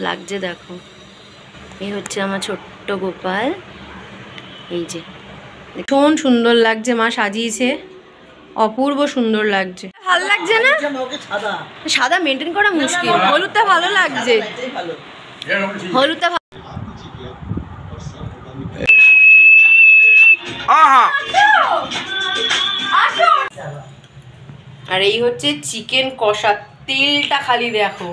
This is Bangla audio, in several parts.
লাগছে দেখো। এই হচ্ছে আমার ছোট্ট গোপাল। এই যে ভীষণ সুন্দর লাগছে, মা সাজিয়েছে, অপূর্ব সুন্দর লাগছে। ভালো লাগছে না? সাদা মেনটেন করা মুশকিল, হলুদটা ভালো লাগছে। হলুদটা আর এই হচ্ছে চিকেন কষা, তেলটা খালি দেখো।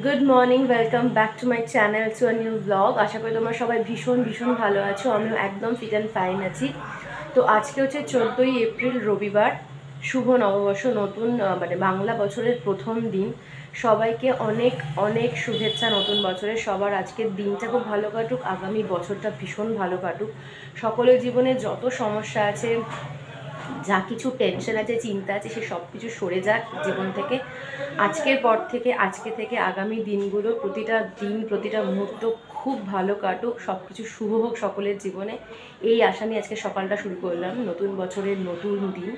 Good morning, welcome back to my channel, to a new blog. আশা করি তোমরা সবাই ভীষণ ভীষণ ভালো আছো। আমিও একদম ফিট অ্যান্ড ফাইন আছি। তো আজকে হচ্ছে 14ই এপ্রিল, রবিবার, শুভ নববর্ষ, নতুন মানে বাংলা বছরের প্রথম দিন। সবাইকে অনেক অনেক শুভেচ্ছা নতুন বছরে। সবার আজকের দিনটা খুব ভালো কাটুক, আগামী বছরটা ভীষণ ভালো কাটুক। সকলের জীবনে যত সমস্যা আছে, যা কিছু টেনশন আছে, চিন্তা আছে, সে সব কিছু সরে যাক জীবন থেকে। আজকের পর থেকে, আজকে থেকে আগামী দিনগুলো, প্রতিটা দিন, প্রতিটা মুহূর্ত খুব ভালো কাটুক, সব কিছু শুভ হোক সকলের জীবনে। এই আশা নিয়ে আজকে সকালটা শুরু করলাম, নতুন বছরের নতুন দিন।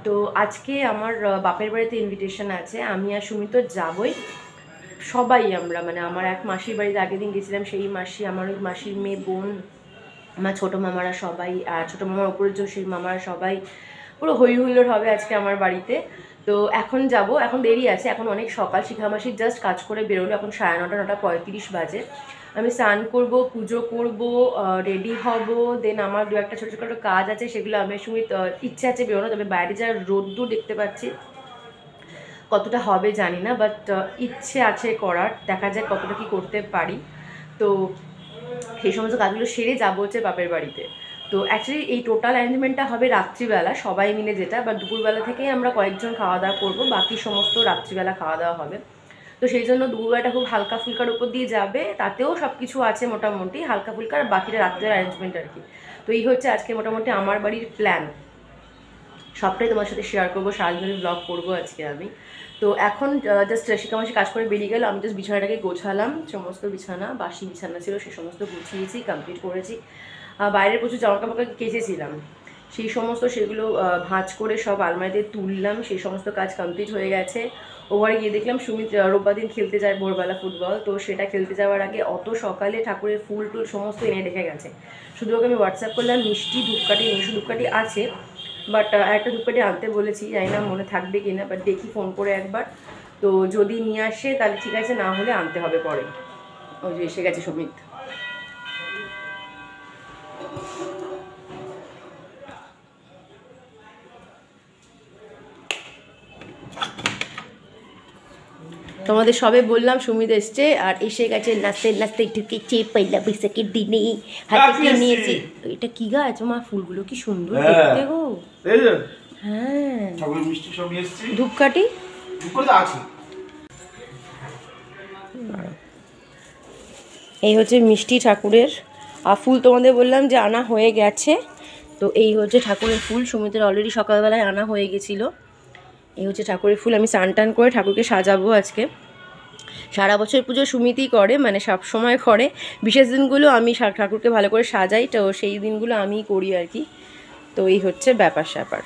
তো আজকে আমার বাপের বাড়িতে ইনভিটেশন আছে, আমি আর সুমিত যাবই। সবাই আমরা, মানে আমার এক মাসির বাড়িতে আগের দিন গেছিলাম, সেই মাসি, আমার ওই মাসির মেয়ে, বোন, আমার ছোটো মামারা সবাই, আর ছোটো মামার ওপরের যে সেই মামারা সবাই, পুরো হই হুল্লোড় হবে আজকে আমার বাড়িতে। তো এখন যাব, এখন দেরি আছে, এখন অনেক সকাল। শিখামাসি জাস্ট কাজ করে বেরোলো, এখন 9:30, 9:35 বাজে। আমি স্নান করব, পুজো করব, রেডি হব, দেন আমার দু একটা ছোটো ছোটো কাজ আছে, সেগুলো আমি সঙ্গে ইচ্ছে আছে বেরোনো। তবে বাইরে যা রোদ্দুর দেখতে পাচ্ছি, কতটা হবে জানি না, বাট ইচ্ছে আছে করার, দেখা যাক কতটা কি করতে পারি। তো সেই সমস্ত কাজগুলো সেরে যাবো হচ্ছে বাপের বাড়িতে। তো অ্যাকচুয়ালি এই টোটাল অ্যারেঞ্জমেন্টটা হবে রাত্রিবেলা, সবাই মিলে যেটা, বা দুপুরবেলা থেকেই আমরা কয়েকজন খাওয়া দাওয়া করবো, বাকি সমস্ত রাত্রিবেলা খাওয়া দাওয়া হবে। তো সেই জন্য দুপুরবেলাটা খুব হালকা ফুলকার উপর দিয়ে যাবে, তাতেও সব কিছু আছে মোটামুটি হালকা ফুলকার, বাকিটা রাত্রের অ্যারেঞ্জমেন্ট আর কি। তো এই হচ্ছে আজকে মোটামুটি আমার বাড়ির প্ল্যান, সবটাই তোমার সাথে শেয়ার করবো, সারাদিনের ব্লগ করবো আজকে আমি। তো এখন জাস্ট শিখামাসি কাজ করে বেরিয়ে গেল, আমি জাস্ট বিছানাটাকে গোছালাম, সমস্ত বিছানা, বাসি বিছানা ছিল সে সমস্ত গুছিয়েছি, কমপ্লিট করেছি। বাইরের প্রচুর জামাকাপড় কেচেছিলাম, সেই সমস্ত সেগুলো ভাঁজ করে সব আলমারিতে তুললাম, সেই সমস্ত কাজ কমপ্লিট হয়ে গেছে। ওভারে গিয়ে দেখলাম সুমিত রোববার দিন খেলতে যায় ভোরবেলা ফুটবল, তো সেটা খেলতে যাওয়ার আগে অত সকালে ঠাকুরের ফুল টুল সমস্ত এনে রেখে গেছে। শুধু ওকে আমি হোয়াটসঅ্যাপ করলাম, মিষ্টি, ধূপকাঠি, মিষ্টি ধূপকাঠি আছে, বাট একটা ধূপকাঠি আনতে বলেছি, জানি না মনে থাকবে কি না, বাট দেখি ফোন করে একবার। তো যদি নিয়ে আসে তাহলে ঠিক আছে, না হলে আনতে হবে পরে। ওই যে এসে গেছে সুমিত। তোমাদের সবে বললাম সুমিত এসছে, আর এসে গেছে নাচতে নাচতে ঢুকেছে পয়লা বৈশাখের দিনে, হাতে কি নিয়েছে। এটা কি গাছ মা, ফুলগুলো কি সুন্দর দেখতে গো। হ্যাঁ, ধূপকাঠি আছে। এই হচ্ছে মিষ্টি ঠাকুরের, আর ফুল তোমাদের বললাম যে আনা হয়ে গেছে। তো এই হচ্ছে ঠাকুরের ফুল, সুমিতের অলরেডি সকালবেলায় আনা হয়ে গেছিলো। এই হচ্ছে ঠাকুরের ফুল, আমি স্নান টান করে ঠাকুরকে সাজাবো আজকে। সারা বছর পুজো সুমিতই করে, মানে সব সময় করে, বিশেষ দিনগুলো আমি ঠাকুরকে ভালো করে সাজাই, তো সেই দিনগুলো আমিই করি আর কি। তো এই হচ্ছে ব্যাপার স্যাপার।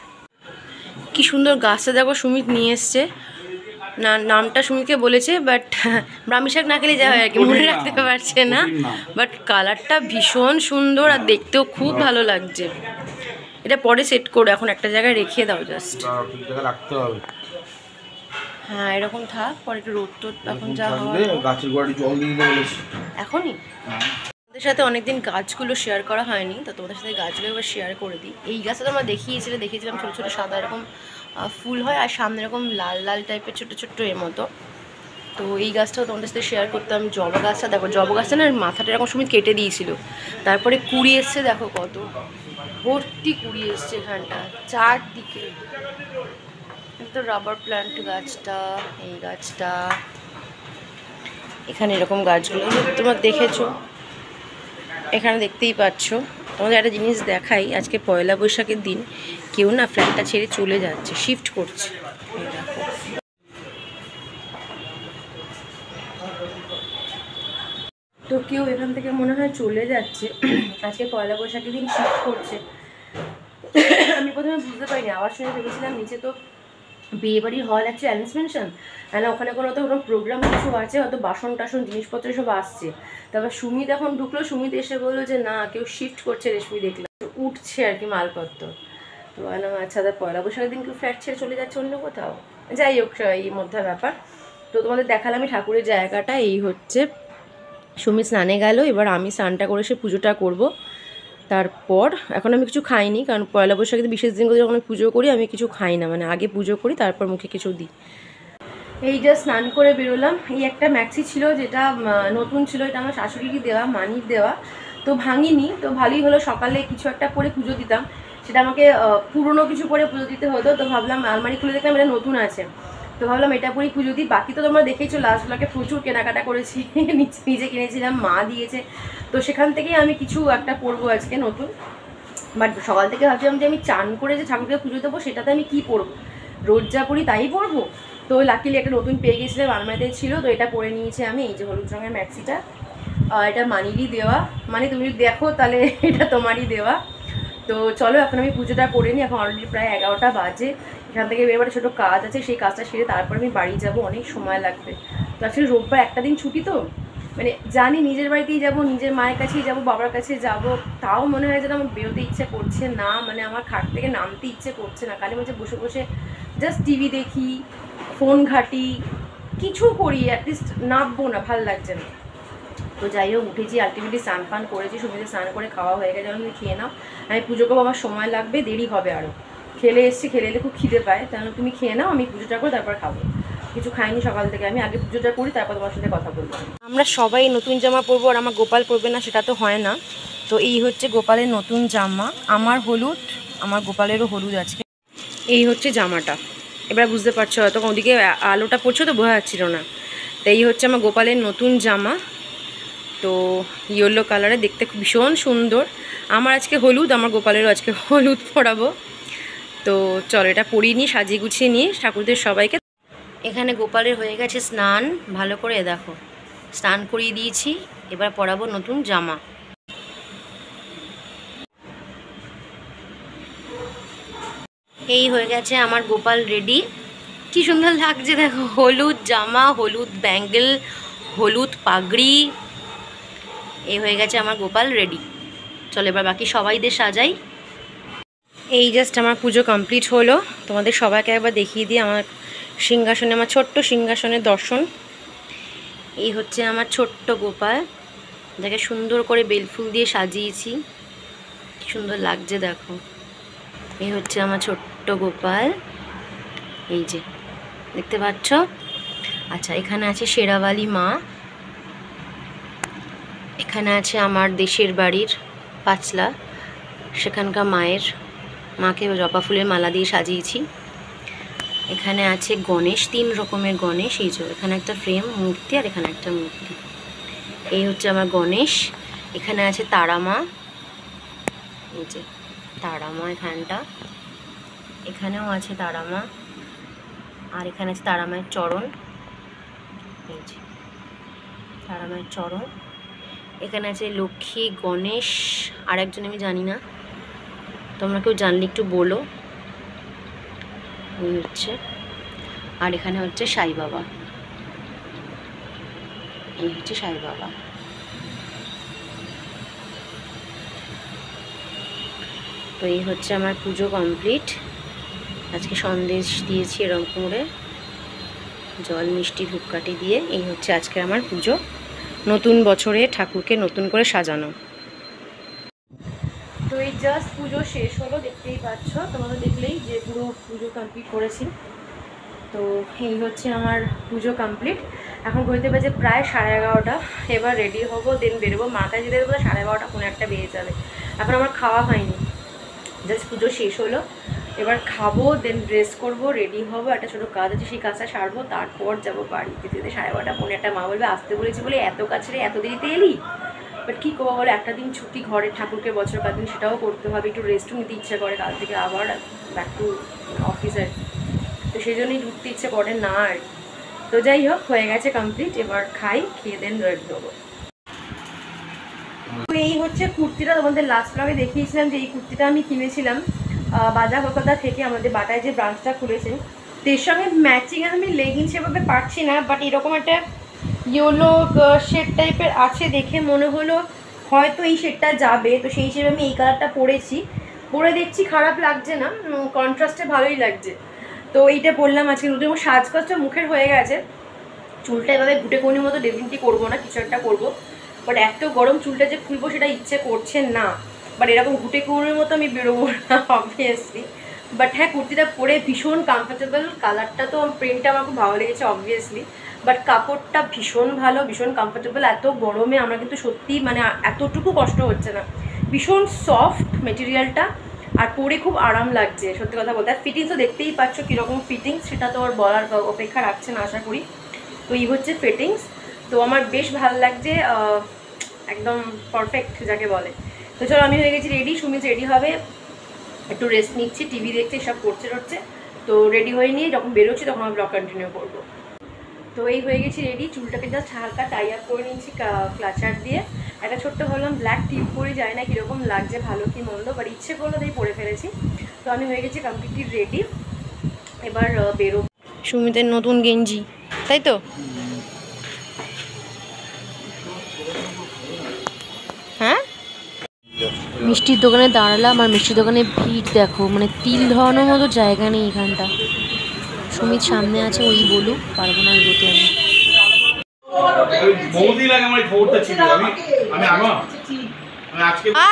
কি সুন্দর গাছটা দেখো সুমিত নিয়ে এসছে, না নামটা সুমিতকে বলেছে, বাট ব্রাহ্মী শাক না খেলে যা হয় আর কি, মনে রাখতে পারছে না, বাট কালারটা ভীষণ সুন্দর আর দেখতেও খুব ভালো লাগছে। এটা পরে সেট করো, এখন একটা জায়গায় রেখে দাও জাস্ট। হ্যাঁ এরকম থাক, পরে একটু রোদ টোদ এখন যা হয় গাছের গোড়ায় জল দিয়ে দিতে বলেছি এখনই। তোমাদের সাথে অনেকদিন গাছগুলো শেয়ার করা হয়নি, তো তোমাদের সাথে গাছগুলো এবার শেয়ার করে দিই। এই গাছটা তো আমরা দেখিয়েছিলাম ছোটো ছোটো সাদা এরকম ফুল হয়, আর সামনে এরকম লাল লাল টাইপের ছোটো ছোট্ট এর মতো। তো এই গাছটাও তোমাদের সাথে শেয়ার করতাম। জবা গাছটা দেখো, জবা গাছটা না মাথাটা এরকম সুমিত কেটে দিয়েছিল, তারপরে কুড়ি এসছে দেখো, কত ভর্তি কুড়ি এসছে এখানটা চারদিকে। তো রাবার প্ল্যান্ট গাছটা, এই গাছটা, এখানে এরকম গাছগুলো তোমরা দেখেছো, এখানে দেখতেই পাচ্ছ। তোমাদের একটা জিনিস দেখাই, আজকে পয়লা বৈশাখের দিন কেউ না ফ্ল্যাটটা ছেড়ে চলে যাচ্ছে, শিফট করছে। এই দেখো, তো কেউ এখান থেকে মনে হয় চলে যাচ্ছে, আজকে পয়লা বৈশাখের দিন শিফট করছে। আমি প্রথমে বুঝতে পারিনি, আওয়াজ শুনে ভেবেছিলাম নিচে তো বিয়েবাড়ির হল অ্যাকচুয়ালি অ্যারেঞ্জমেন্টন, মানে ওখানে কোনো তো কোনো প্রোগ্রাম কিছু আছে, হয়তো বাসন টাসন জিনিসপত্র সব আসছে। তারপর সুমিত এখন ঢুকলো, সুমিত এসে বললো যে না কেউ শিফট করছে, রেশমি দেখলাম উঠছে আর কি মালপত্র। তো বললাম আচ্ছা, তার পয়লা বৈশাখের দিন কেউ ফ্ল্যাট ছেড়ে চলে যাচ্ছে অন্য কোথাও, যাই হোক এই মধ্যে ব্যাপার। তো তোমাদের দেখালাম ঠাকুরের জায়গাটা। এই হচ্ছে সুমি স্নানে গেল, এবার আমি স্নানটা করে সে পুজোটা করব। তারপর এখন আমি কিছু খাইনি, কারণ পয়লা বৈশাখে বিশেষ দিনগুলো যখন আমি পুজো করি আমি কিছু খাই না, মানে আগে পুজো করি তারপর মুখে কিছু দিই। এই যে স্নান করে বেরোলাম। এই একটা ম্যাক্সি ছিল যেটা নতুন ছিল, এটা আমার শাশুড়িরই দেওয়া, মানির দেওয়া, তো ভাঙিনি। তো ভালোই হলো, সকালে কিছু একটা পরে পুজো দিতাম, সেটা আমাকে পুরনো কিছু পরে পুজো দিতে হতো। তো ভাবলাম আলমারি খুলে দেখলাম এটা নতুন আছে, তো ভাবলাম এটা পরেই পুজো দিই। বাকি তো তোমরা দেখেইছো লাস্ট ব্লগে প্রচুর কেনাকাটা করেছি, নিজে কিনেছিলাম, মা দিয়েছে, তো সেখান থেকেই আমি কিছু একটা পরবো আজকে নতুন। বাট সকাল থেকে ভাবছিলাম যে আমি চান করে যে ঠাকুরকে পুজো দেবো সেটাতে আমি কী পরবো, রোজ যা পরি তাই পরবো। তো লাকিলি একটা নতুন পেয়ে গেছিলাম, আলমারিতে ছিল, তো এটা পরে নিয়েছি আমি। এই যে হলুদ রঙের ম্যাক্সিটা, এটা মানিরই দেওয়া, মানে তুমি দেখো তাহলে এটা তোমারই দেওয়া। তো চলো এখন আমি পুজোটা করে নিই, এখন অলরেডি প্রায় 11টা বাজে। এখান থেকে এবারে ছোটো কাজ আছে, সেই কাজটা সেরে তারপর আমি বাড়ি যাব, অনেক সময় লাগবে। তো আসলে রোববার একটা দিন ছুটি, তো মানে জানি নিজের বাড়িতেই যাব, নিজের মায়ের কাছেই যাব, বাবার কাছে যাব, তাও মনে হয় যেন আমার বেরোতে ইচ্ছে করছে না, মানে আমার খাট থেকে নামতে ইচ্ছে করছে না, খালি বলছে বসে বসে জাস্ট টিভি দেখি, ফোন ঘাঁটি, কিছু করি, অ্যাটলিস্ট নামবো না, ভাল লাগছে না। তো যাই হোক উঠেছি, আলটিমেটলি স্নান পান করেছি, সুবিধে স্নান করে খাওয়া হয়ে গেছে, তুমি খেয়ে নাও, আমি পুজো করবো, আমার সময় লাগবে, দেরি হবে আরও। খেলে এসছি, খেলে এলে খুব খিদে পায়, তাহলে তুমি খেয়ে নাও, আমি পুজোটা করে তারপর খাবো। কিছু খাইনি সকাল থেকে, আমি আগে পুজোটা করি তারপর তোমার সাথে কথা বলবো। আমরা সবাই নতুন জামা পরবো, আর আমার গোপাল পরবে না সেটা তো হয় না। তো এই হচ্ছে গোপালের নতুন জামা, আমার হলুদ, আমার গোপালেরও হলুদ আজকে। এই হচ্ছে জামাটা, এবার বুঝতে পারছো হয়তো, ওদিকে আলোটা পড়ছে তো বোঝা যাচ্ছিল না। তো এই হচ্ছে আমার গোপালের নতুন জামা, তো ইয়েলো কালারে, দেখতে ভীষণ সুন্দর। আমার আজকে হলুদ, আমার গোপালেরও আজকে হলুদ পরাবো। তো চলো এটা পরিয়ে নিয়ে সাজিয়ে গুছিয়ে নিয়ে ঠাকুরদের সবাইকে। এখানে গোপালের হয়ে গেছে স্নান, ভালো করে দেখো স্নান করিয়ে দিয়েছি, এবার পরাবো নতুন জামা। এই হয়ে গেছে আমার গোপাল রেডি, কি সুন্দর লাগছে দেখো, হলুদ জামা, হলুদ ব্যাঙ্গেল, হলুদ পাগড়ি, এই হয়ে গেছে আমার গোপাল রেডি। চলো এবার বাকি সবাইদের সাজাই। এই জাস্ট আমার পুজো কমপ্লিট হলো, তোমাদের সবাইকে একবার দেখিয়ে দিই আমার সিংহাসনে, আমার ছোট্ট সিংহাসনের দর্শন। এই হচ্ছে আমার ছোট্ট গোপাল, যাকে সুন্দর করে বেলফুল দিয়ে সাজিয়েছি, কি সুন্দর লাগছে দেখো। এই হচ্ছে আমার ছোট্ট গোপাল, এই যে দেখতে পাচ্ছ। আচ্ছা এখানে আছে শেরাওয়ালি মা, এখানে আছে আমার দেশের বাড়ির পাঁচলা, সেখানকার মাকে জবা ফুলের মালা দিয়ে সাজিয়েছি। এখানে আছে গণেশ, 3 রকমের গণেশ, এই যে এখানে একটা ফ্রেম মূর্তি আর এখানে একটা মূর্তি, এই হচ্ছে আমার গণেশ। এখানে আছে তারামা, এই যে তারামা এখানটা, এখানেও আছে তারামা, আর এখানে আছে তারামায়ের চরণ, এই যে তারামায়ের চরণ। এখানে আছে লক্ষ্মী, গণেশ, আর একজন আমি জানি না, তোমরা কেউ জানলে একটু বলো। এই হচ্ছে, আর এখানে হচ্ছে সাই বাবা, এই হচ্ছে সাই বাবা। তো এই হচ্ছে আমার পুজো কমপ্লিট। আজকে সন্দেশ দিয়েছি এরকম করে, জল মিষ্টি ধূপকাঠি দিয়ে। এই হচ্ছে আজকে আমার পুজো, নতুন বছরে ঠাকুরকে নতুন করে সাজানো। তো এই জাস্ট পুজো শেষ হলো, দেখতেই পাচ্ছ, তোমাদের দেখলেই যে পুরো পুজো কমপ্লিট করেছি। তো এই হচ্ছে আমার পুজো কমপ্লিট। এখন ঘুরতে বাজে প্রায় 11:30, এবার রেডি হবো, দেন বেরোবো। মাথায় যেতে বলে 11:30 কোনো একটা বেজে যাবে। এখন আমার খাওয়া হয়নি, জাস্ট পুজো শেষ হলো, এবার খাবো, দেন ড্রেস করবো, রেডি হবো, একটা ছোটো কাজ আছে সেই কাজটা সারবো, তারপর যাবো বাড়ি। যেতে যেতে 12:30 পৌনে একটা, মা বলবে আসতে বলেছি বলে এত কাছে এত দেরিতে এলি। বাট কী করবো বলো, একটা দিন ছুটি, ঘরে ঠাকুরকে বছর কাজ দিন সেটাও করতে হবে, একটু রেস্টও নিতে ইচ্ছা করে, কাল থেকে আবার ব্যাক টু অফিসের, তো সেই জন্যই ঢুকতে ইচ্ছে করে না আর। তো যাই হোক হয়ে গেছে কমপ্লিট, এবার খাই, খেয়ে দেন রেডি হবো। তো এই হচ্ছে কুর্তিটা, তোমাদের লাস্ট ব্লগে দেখিয়েছিলাম যে এই কুর্তিটা আমি কিনেছিলাম বাজার কলকাতা থেকে, আমাদের বাটায় যে ব্রাঞ্চটা খুলেছে তো এর সঙ্গে ম্যাচিং আমি লেগিংস সেভাবে পারছি না, বাট এরকম একটা ইয়েলো শেড টাইপের আছে দেখে মনে হলো হয়তো এই শেডটা যাবে, তো সেই হিসেবে আমি এই কালারটা পরেছি। পরে দেখছি খারাপ লাগছে না, কন্ট্রাস্টে ভালোই লাগছে। তো এইটা পরলাম আজকে নতুন। এবং সাজগোজটা মুখের হয়ে গেছে, চুলটা এভাবে ঘুটে কোনির মতো ডেফিনেটলি করবো না, কিছু একটা করবো। বাট এত গরম চুলটা যে খুলবো সেটা ইচ্ছে করছে না, বাট এরকম ঘুটে কোনির মতো আমি বেরোবো না অবভিয়াসলি। বাট হ্যাঁ, কুর্তিটা পরে ভীষণ কমফোর্টেবল, কালারটা তো প্রিন্টটা আমার খুব ভালো লেগেছে অবভিয়াসলি, বাট কাপড়টা ভীষণ ভালো, ভীষণ কমফোর্টেবল। এত গরমে আমরা কিন্তু সত্যি মানে এতটুকু কষ্ট হচ্ছে না, ভীষণ সফট মেটেরিয়ালটা, আর পরে খুব আরাম লাগছে সত্যি কথা বলতে। আর ফিটিংসও দেখতেই পাচ্ছ কীরকম ফিটিংস, সেটা তো আর বলার অপেক্ষা রাখছে না আশা করি। তো এই হচ্ছে ফিটিংস, তো আমার বেশ ভালো লাগছে, একদম পারফেক্ট যাকে বলে। তো চলো আমি হয়ে গেছি রেডি, সুমিত রেডি হবে, একটু রেস্ট নিচ্ছি, টিভি দেখছি, সব করছে। তো রেডি হয়ে নিয়ে যখন বেরোচ্ছি তখন আমি ব্লগ কন্টিনিউ করবো। তো এই হয়ে গেছি রেডি, চুলটাকে জাস্ট হালকা টাই আপ করে নিচ্ছি ক্লাচার দিয়ে। একটা ছোট্ট ভাবলাম ব্ল্যাক টিপ পরে যায় না কীরকম লাগছে, ভালো কি মন্দ, বাট ইচ্ছে করলো তাই পরে ফেলেছি। তো আমি হয়ে গেছি কমপ্লিটলি রেডি, এবার বেরো। সুমিতের নতুন গেঞ্জি, তাই তো? হ্যাঁ, মিষ্টির দোকানে দাঁড়ালাম, আর মিষ্টির দোকানে ভিড় দেখো, মানে তিল ধরানোর মতো জায়গা নেই এখানটা। সুমিত সামনে আছে, ওই বলুক, পারবো না এগোতে আমি।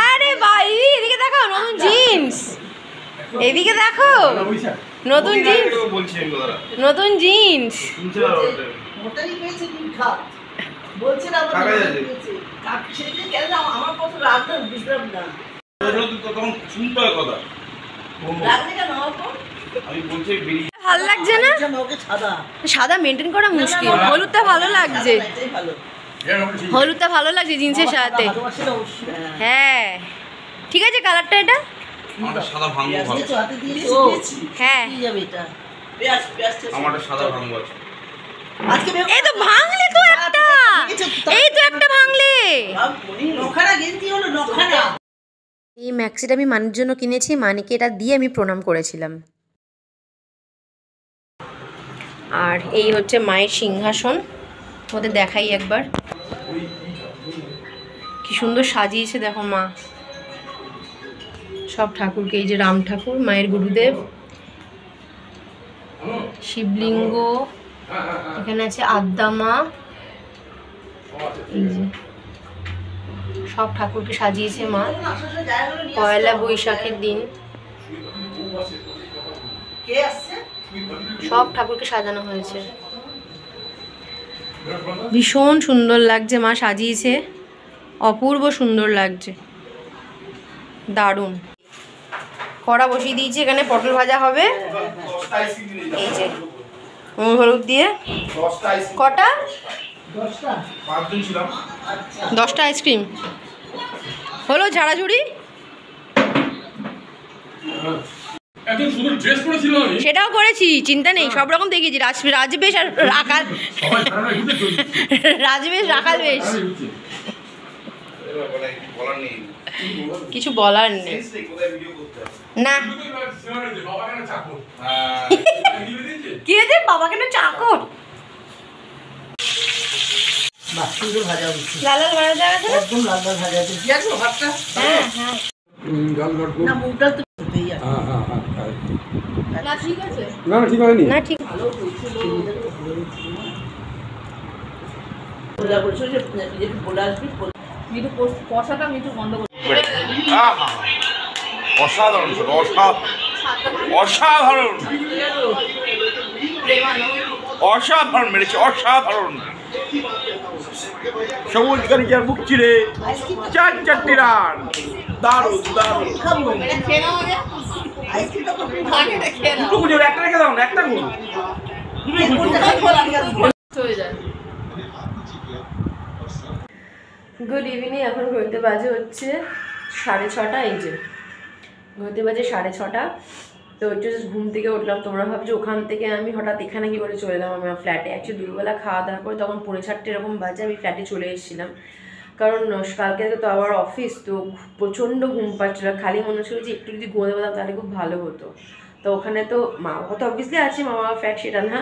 আরে ভাই এদিকে দেখো, নতুন জিন্স, এদিকে দেখো নতুন জিন্স, নতুন জিন্স। ভালো লাগছে না? সাদা মেনটেন করা মুশকিল, হলুদটা ভালো লাগছে, হলুদটা ভালো লাগছে জিন্সের সাথে। হ্যাঁ ঠিক আছে, কালারটা এটা হ্যাঁ, এই তো ভাঙলে, তো একটা, এই তো একটা ভাঙলে। এই ম্যাক্সিটা আমি মানির জন্য কিনেছি, মানিকে এটা দিয়ে আমি প্রণাম করেছিলাম। আর এই হচ্ছে মায়ের সিংহাসন, ওদের দেখাই একবার, কি সুন্দর সাজিয়েছে দেখো মা সব ঠাকুরকে। এই যে রাম ঠাকুর, মায়ের গুরুদেব, শিবলিঙ্গ, এখানে আছে আদ্যা মা, এই যে সব ঠাকুরকে সাজিয়েছে মা। পয়লা বৈশাখের দিন সব ঠাকুরকে সাজানো হয়েছে, ভীষণ সুন্দর লাগছে, মা সাজিয়েছে, অপূর্ব সুন্দর লাগছে, দারুণ। কড়া বসিয়ে দিয়েছি, এখানে পটল ভাজা হবে, এই যে নুন হলুদ দিয়ে। কটা? 10টা আইসক্রিম হলো, ঝাড়াঝুড়ি সেটাও করেছি, চিন্তা নেই, সব রকম দেখিয়েছি, রাজবেশ আর রাখাল, রাজবেশ রাখাল বেশ, কিছু বলার নেই না। কি হয়েছে, বাবা কেন চাকর? লাল লাল ভাজা আছে, একদম লাল লাল ভাজা আছে, কি আছে ভাতটা? হ্যাঁ হ্যাঁ, না মুগটা তো না ঠিক আছে, না ঠিক হয়নি, না ঠিক ভালো হয়েছিল। বলা বলছো যে একটু বলে আসবি, মিঠু কষাটা মিঠু বন্ধ করে। অসাধারণ, অসাধারণ, অসাধারণ মেরেছে, অসাধারণ। সবুজ গাড়িটার বুক চিরে 4 রান, দারুণ দারুণ। একটা রেখে দাও না, একটা গুড ইভিনিং। এখন ঘুরতে বাজে হচ্ছে 6:30, এই যে ঘুরতে বাজে 6:30। তো জাস্ট ঘুম থেকে উঠলাম, তোমরা ভাবছো ওখান থেকে আমি হঠাৎ এখানে কি করে চলে এলাম আমার ফ্ল্যাটে। অ্যাকচুয়ালি দুপুরবেলা খাওয়া দাওয়া করে তখন 4:30 এরকম বাজে আমি ফ্ল্যাটে চলে এসেছিলাম, কারণ কালকে তো আবার অফিস, তো প্রচণ্ড ঘুম পাচ্ছিল, খালি মনে হচ্ছিল যে একটু যদি ঘুমোতে পারতাম তাহলে খুব ভালো হতো। তো ওখানে তো মা বাবা তো অবভিয়াসলি আছে, মা বাবা ফ্যাট সেটা না,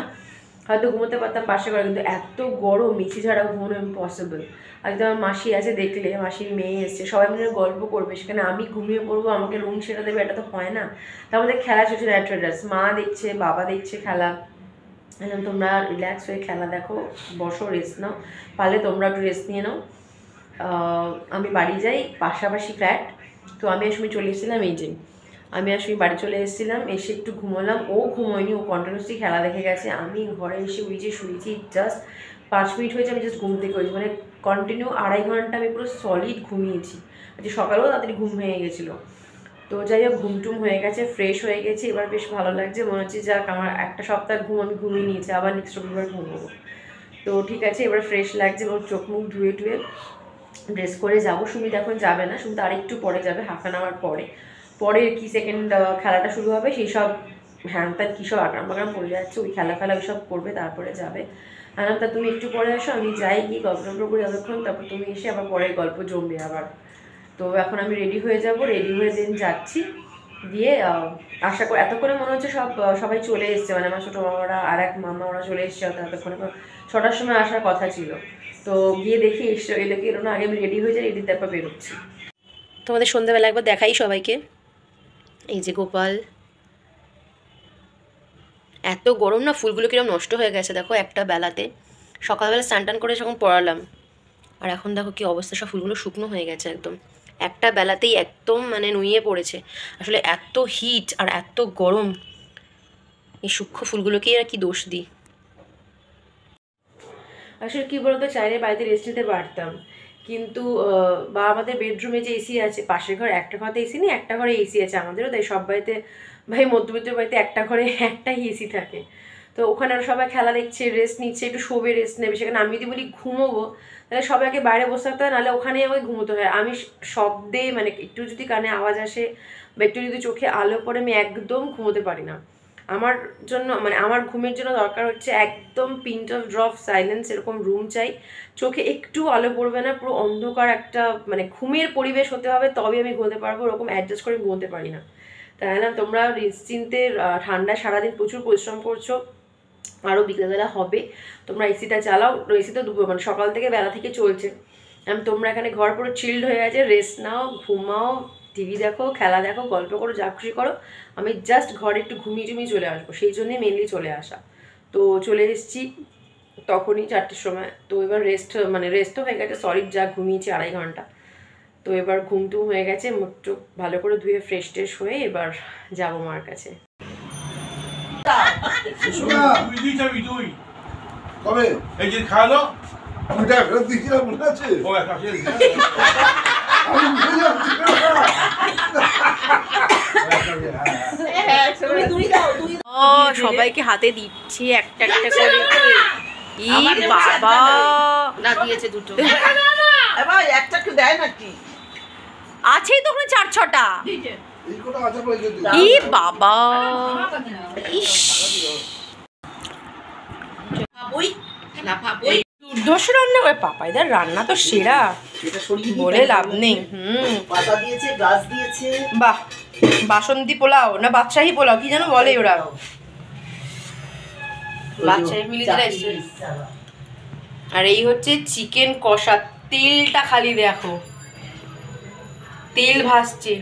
হয়তো ঘুমোতে পারতাম পাশে করে, কিন্তু এত গরম মিক্সি ছাড়া ঘুমানো ইম্পসিবল। একদম আমার মাসি আছে, দেখলে মাসির মেয়ে এসছে, সবাই মিলে গল্প করবে, সেখানে আমি ঘুমিয়ে পড়বো, আমাকে রুম সেটা দেবে, এটা তো হয় না। তো আমাদের খেলা চলছে র্যাট রেডার্স, মা দেখছে, বাবা দেখছে খেলা। তোমরা রিল্যাক্স হয়ে খেলা দেখো, বসো, রেস্ট নাও, পারলে তোমরা একটু রেস্ট নিয়ে নাও। আমি বাড়ি যাই, পাশাপাশি ফ্ল্যাট। তো আমি আসলে চলে এসেছিলাম, এই যে আমি আসলে বাড়ি চলে এসেছিলাম, এসে একটু ঘুমোলাম, ও ঘুমোয়নি, ও কন্টিনিউসলি খেলা দেখে গেছে। আমি ঘরে এসে ওই যে শুয়েছি, জাস্ট 5 মিনিট হয়েছে আমি জাস্ট ঘুম থেকে হয়েছি, মানে কন্টিনিউ 2.5 ঘন্টা আমি পুরো সলিড ঘুমিয়েছি, যে সকালেও তাড়াতাড়ি ঘুম হয়ে গেছিলো। তো যাই হোক, ঘুমটুম হয়ে গেছে, ফ্রেশ হয়ে গেছে, এবার বেশ ভালো লাগছে, মনে হচ্ছে যাক আমার একটা সপ্তাহ ঘুম আমি ঘুমিয়ে নিয়েছি, আবার নেক্সট রবিবার ঘুমবো। তো ঠিক আছে, এবার ফ্রেশ লাগছে, এবং চোখ মুখ ধুয়ে টুয়ে ড্রেস করে যাবো। সুমিত এখন যাবে না, সুমিত আর একটু পরে যাবে, হাফ অ্যান আওয়ার পরে কি সেকেন্ড খেলাটা শুরু হবে, সেই সব হ্যান ত্যান কী সব আগ্রাম বাগ্রাম পড়ে যাচ্ছে, ওই খেলা ওই সব করবে, তারপরে যাবে। তা তুমি একটু পরে আসো, আমি যাই, গিয়ে গল্প করি যতক্ষণ, তারপর তুমি এসে আবার পরে গল্প জমবে আবার। তো এখন আমি রেডি হয়ে যাব, রেডি হয়ে দিন যাচ্ছি, দিয়ে আশা করি এতক্ষণে মনে হচ্ছে সবাই চলে এসছে, মানে আমার ছোটো মামারা আর এক মামা ওরা চলে এসছে, এতক্ষণে 6টার সময় আসার কথা ছিল। তো গিয়ে দেখি এলোকে এলো না, আগে আমি রেডি হয়ে যাই, রেডি তারপর বেরোচ্ছি। তোমাদের সন্ধ্যাবেলা একবার দেখাই সবাইকে, এই যে গোপাল। এত গরম না, ফুলগুলো কিরকম নষ্ট হয়ে গেছে দেখো একটা বেলাতে, সকালবেলা স্নান টান করে যখন পড়ালাম, আর এখন দেখো কি অবস্থা, সব ফুলগুলো শুকনো হয়ে গেছে একদম, একটা বেলাতেই একদম মানে নুয়ে পড়েছে। আসলে এত হিট আর এত গরম, এই সূক্ষ্ম ফুলগুলোকেই আর কি দোষ দিই। আসলে কী বলতো, চাইলে বাড়িতে রেস্ট নিতে পারতাম, কিন্তু বা আমাদের বেডরুমে যে এসি আছে, পাশের ঘর একটা ঘরে এসি নেই, একটা ঘরে এসি আছে আমাদেরও, তাই সব বাড়িতে, ভাই মধ্যবিত্ত বাড়িতে একটা ঘরে একটাই এসি থাকে। তো ওখানে সবাই খেলা দেখছে, রেস্ট নিচ্ছে, একটু শোবে, রেস্ট নেবে, সেখানে আমি যদি বলি ঘুমোবো, তাহলে সবাইকে বাইরে বসে থাকতে হয়, নাহলে ওখানেই আমাকে ঘুমোতে হয়। আমি শব্দে মানে একটু যদি কানে আওয়াজ আসে বা একটু যদি চোখে আলো পড়ে, আমি একদম ঘুমোতে পারি না। আমার জন্য মানে আমার ঘুমের জন্য দরকার হচ্ছে একদম পিন্ট অফ ড্রপ সাইলেন্স, এরকম রুম চাই, চোখে একটু আলো পড়বে না, পুরো অন্ধকার একটা মানে ঘুমের পরিবেশ হতে হবে, তবে আমি ঘুমোতে পারবো, ওরকম অ্যাডজাস্ট করে ঘুমোতে পারি না। তাই না, তোমরা নিশ্চিন্তে ঠান্ডায় সারাদিন প্রচুর পরিশ্রম করছো, আরও বিকেলবেলা হবে, তোমরা এসিটা চালাও, এসি তো মানে সকাল থেকে বেলা থেকে চলছে, তোমরা এখানে ঘর পুরো চিল্ড হয়ে আছে, রেস্ট নাও, ঘুমাও, টিভি দেখো, খেলা দেখো, গল্প করো, যা খুশি করো, আমি জাস্ট ঘরে একটু ঘুমিয়ে টুমিয়ে চলে আসবো, সেই জন্যই মেনলি চলে আসা। তো চলে এসেছি তখনই 4টের সময়। তো এবার রেস্টও হয়ে গেছে, সলিড যা ঘুমিয়েছি 2.5 ঘন্টা। তো এবার ঘুমটুম হয়ে গেছে, মুখটু ভালো করে ধুয়ে ফ্রেশ ট্রেশ হয়ে এবার যাবো মার কাছে। কবে এই যে খাওয়ালো ওটা ফেরত দিয়েছিলাম, মনে আছে? ও একটা আমি ভুলে যাচ্ছি। ও সবাইকে হাতে দিচ্ছি একটা একটা করে। ই বাবা, না দিয়েছে দুটো, এবার একটা কি দেয় নাকি? আছেই তো ওখানে 4-6টা। এই কোটা আচার করে দিতে। ই বাবা, ইস ওই না ভাবই দুর্ধর্ষ রান্না করে, পাপাইদার রান্না তো সেরা, এটা শরীর বলে লাভ নেই। পাতা দিয়েছে, গাছ দিয়েছে। বাহ, বাসন্তী পোলাও না বাদশাহী পোলাও কি যেন বলে ওরা, বাদশাহী মিলিয়ে এসছে। আর এই হচ্ছে চিকেন কষা, তেলটা খালি দেখো, তেল ভাসছে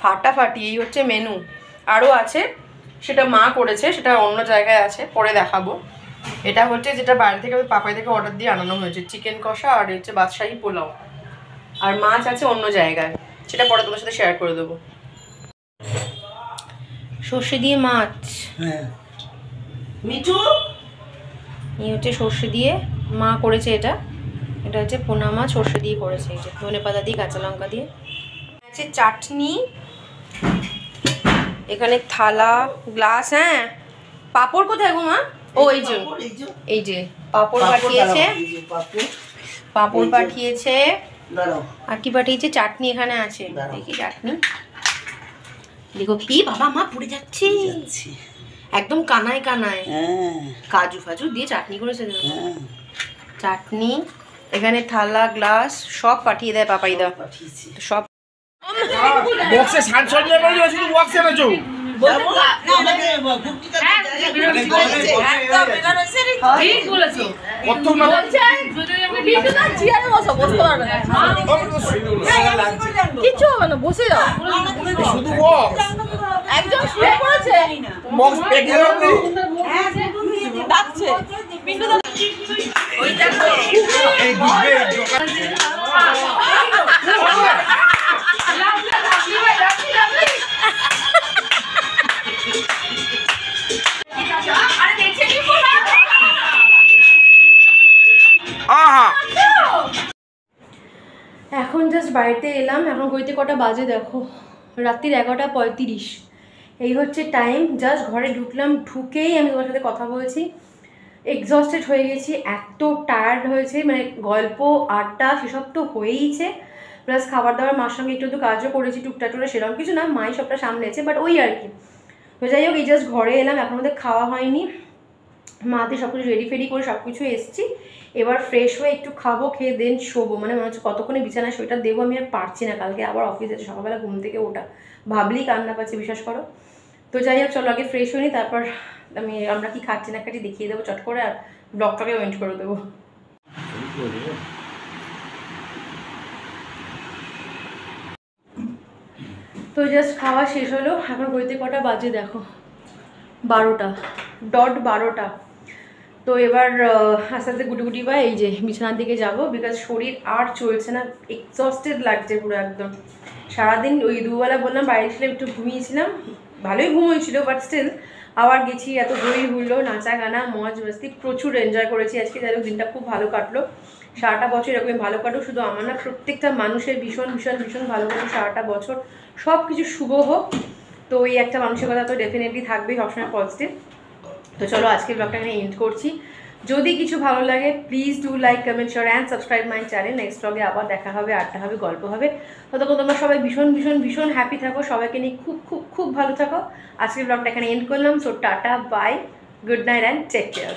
ফাটাফাটি। এই হচ্ছে মেনু, আরও আছে, সেটা মা করেছে, সেটা অন্য জায়গায় আছে, পরে দেখাবো। এটা হচ্ছে যেটা বাইরে থেকে আমি পাপাই থেকে অর্ডার দিয়ে আনানো হয়েছে, চিকেন কষা, আর হচ্ছে বাদশাহী পোলাও, আর মাছ আছে অন্য জায়গায়, সেটা পরে তোমার সাথে শেয়ার করে দেবো। সর্ষে দিয়ে মাছ, হ্যাঁ মিঠু এই হচ্ছে সর্ষে দিয়ে মা করেছে, এটা এটা হচ্ছে পোনা মাছ সর্ষে দিয়ে করেছে, এই যে ধনে পাতা দিয়ে, কাঁচা লঙ্কা দিয়ে আছে, চাটনি, এখানে থালা, গ্লাস। হ্যাঁ, পাঁপড় কোথায় গো মা? ও এই যে পাঁপড় পাঠিয়েছে, পাঁপড় পাঠিয়েছে, আর কি পাঠিয়েছে, চাটনি এখানে আছে, দেখি চাটনি, দেখো কি বাবা, মা পড়ে যাচ্ছে একদম কানায় কানায়, কাজু ফাজু দিয়ে চাটনি করেছে, চাটনি, এখানে থালা গ্লাস সব পাঠিয়ে দেয় পাপাইদা, সব। ও বক্সে সাজসজ্জা করেছো শুধু বক্সে এনেছো ঠিক বলেছো। কত না চেয়ারে বসো, বসতে পারবে না। কিচ্ছু হবে না, বসে যাও। শুধু বক্স একজন শুয়ে পড়েছে, বক্স পেকে যাবে ডাকছে। পিন্টু দা এই দিবে আহা এখন জাস্ট বাড়িতে এলাম। এখন গইতে কটা বাজে দেখো, রাত্রির 11:35। এই হচ্ছে টাইম। জাস্ট ঘরে ঢুকলাম, ঢুকেই আমি তোমার সাথে কথা বলছি। এক্সস্টেড হয়ে গেছি, এত টায়ার্ড হয়েছে, মানে গল্প আড্ডা সেসব তো হয়েইছে, প্লাস খাবার দাবার মার সঙ্গে একটু কাজও করেছি টুকটাক, সেরকম কিছু না, মাই সবটা সামলেছে, বাট ওই আর কি। তো যাই হোক, এই জাস্ট ঘরে এলাম, এখন আমাদের খাওয়া হয়নি, মাতে সব কিছু রেডি ফেডি করে সব কিছু এসছি। এবার ফ্রেশ হয়ে একটু খাবো, খেয়ে দেন শোবো। মানে মনে হচ্ছে কতক্ষণে বিছানায় সেটা দেবো, আমি আর পারছি না। কালকে আবার অফিস আছে, সকালবেলা ঘুম থেকে ওটা ভাবলেই কান্না পাচ্ছে, বিশ্বাস করো। তো যাই হোক, চলো আগে ফ্রেশ হইনি, তারপর আমরা কি খাচ্ছি না খাচ্ছি দেখিয়ে দেবো চট করে, আর ব্লগটাকে ওয়েন্ট করে দেবো। তো জাস্ট খাওয়া শেষ হলো। এখন ঘড়িতে কটা বাজে দেখো, 12টা, ডট 12টা। তো এবার আস্তে আস্তে গুটি বা এই যে বিছানার দিকে যাব, বিকজ শরীর আর চলছে না, এক্সস্টেড লাগছে পুরো একদম। সারাদিন ওই দুবেলা বললাম বাইরে ছিলাম, একটু ঘুমিয়েছিলাম, ভালোই ঘুম হয়েছিল, বাট স্টিল আবার গেছি, এত হই হুল্লো, নাচা গানা মজ মস্তি, প্রচুর এনজয় করেছি আজকে। যাই হোক, দিনটা খুব ভালো কাটলো। সারাটা বছর এরকমই ভালো কাটুক, শুধু আমার না, প্রত্যেকটা মানুষের ভীষণ ভীষণ ভীষণ ভালো কাটুক সারাটা বছর, সব কিছু শুভ হোক। তো এই একটা মানসিকতা তো ডেফিনেটলি থাকবেই, সবসময় পজিটিভ। তো চলো আজকে ব্লগটা এখানে এন্ড করছি। যদি কিছু ভালো লাগে please do like, comment, share and subscribe my channel. Next ব্লগে আবার দেখা হবে, আড্ডা হবে, গল্প হবে। ততক্ষণ তোমরা সবাই ভীষণ ভীষণ ভীষণ হ্যাপি থাকো, সবাইকে নিয়ে খুব খুব খুব ভালো থাকো। আজকের ব্লগটা এখানে এন্ড করলাম। So tata, bye, good night and take care.